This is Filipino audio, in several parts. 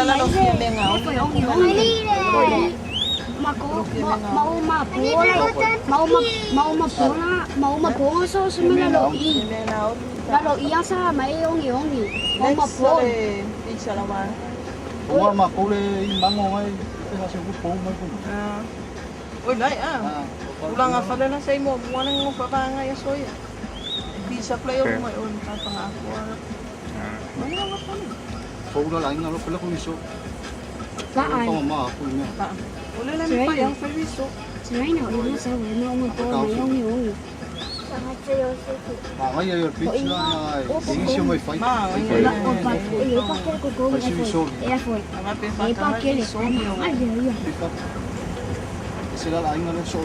là đâu kia lên ngáo. Mà có mau mà bố lại mau mà bố sao sao mới là lộ ý sao mấy ông gì mau mà bố đi chờ đâu mà. Ủa mà cô đi mang ngon ấy, cái sao cô mới cũng. Ôi đấy à. Ulang nga pala na sa imo, buwan ng papa nga yasoy. Di sa playo mo ngayon, tatangako. Ano nga pa ni? Cô đó lại nó pala kung iso. Saan? Tama ma ako niya. Wala lang pa yung serviso. Saan na ulo sa wala mo po may ông Ngayon yung pitch na yung siya may fight. Sila lang nga lang show.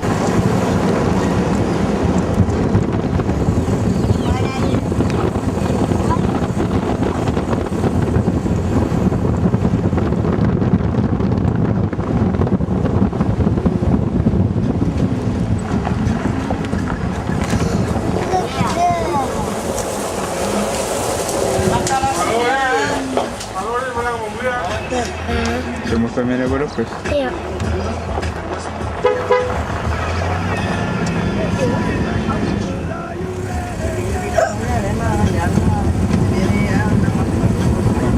Hemos comido el pues. Iya.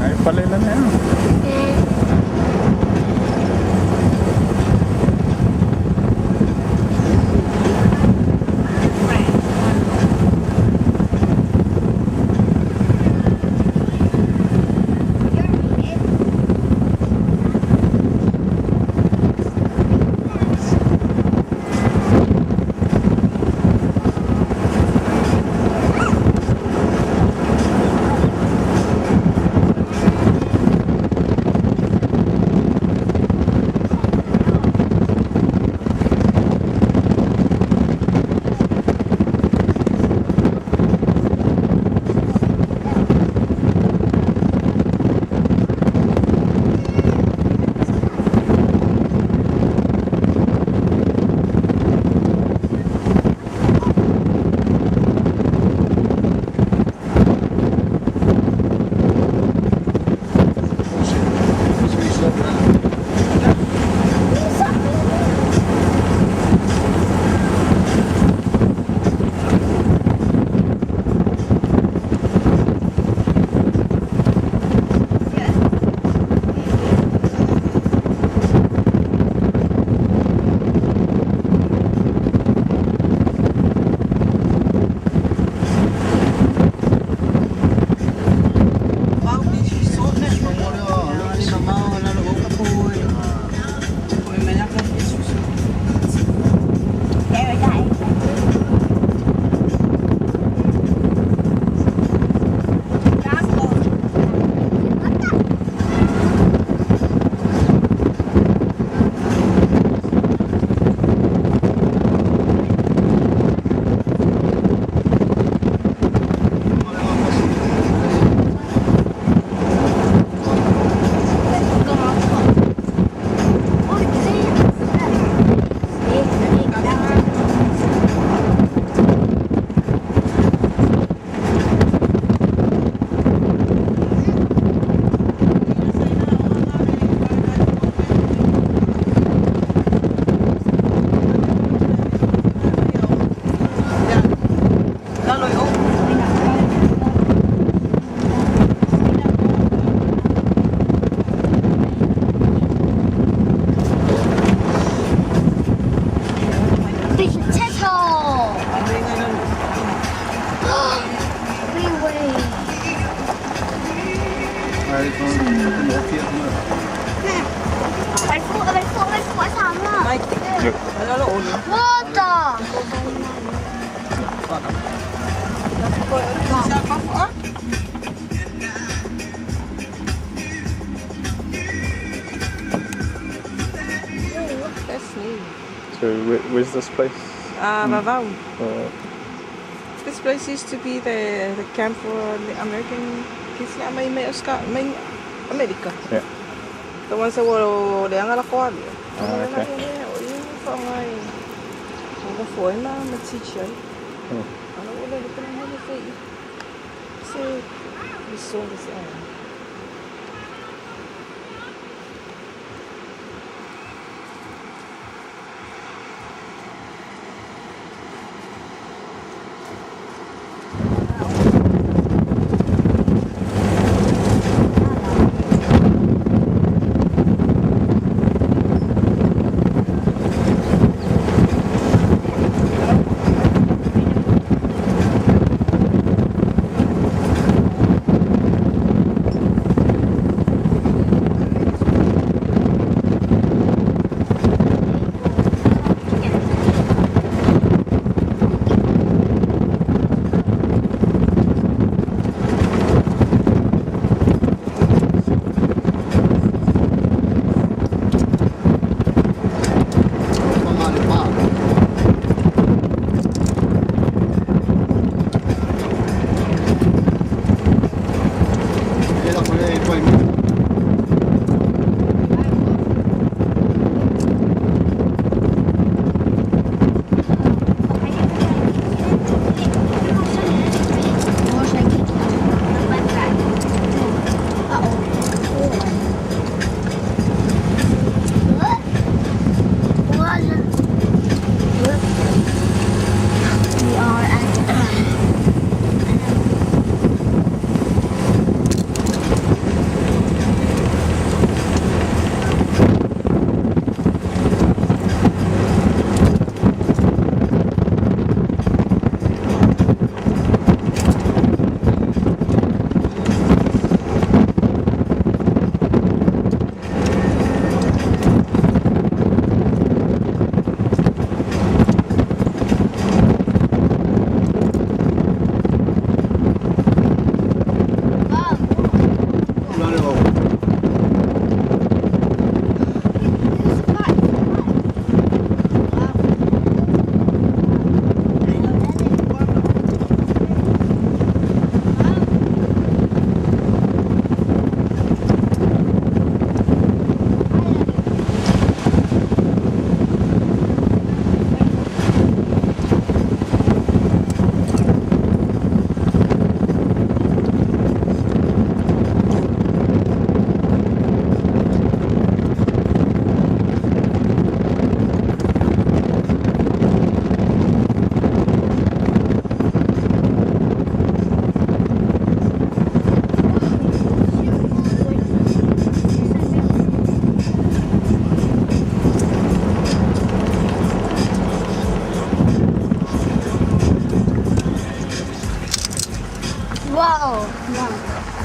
Ay, pala lang yan. So where's this place? Vavau. This place used to be the camp for the American kids na may America. Yeah. The ones that were the angalakwal. Okay. Yung fangay. Ang foi na teacher. Ano wala dito na mo say. So this song is Wow. Yan.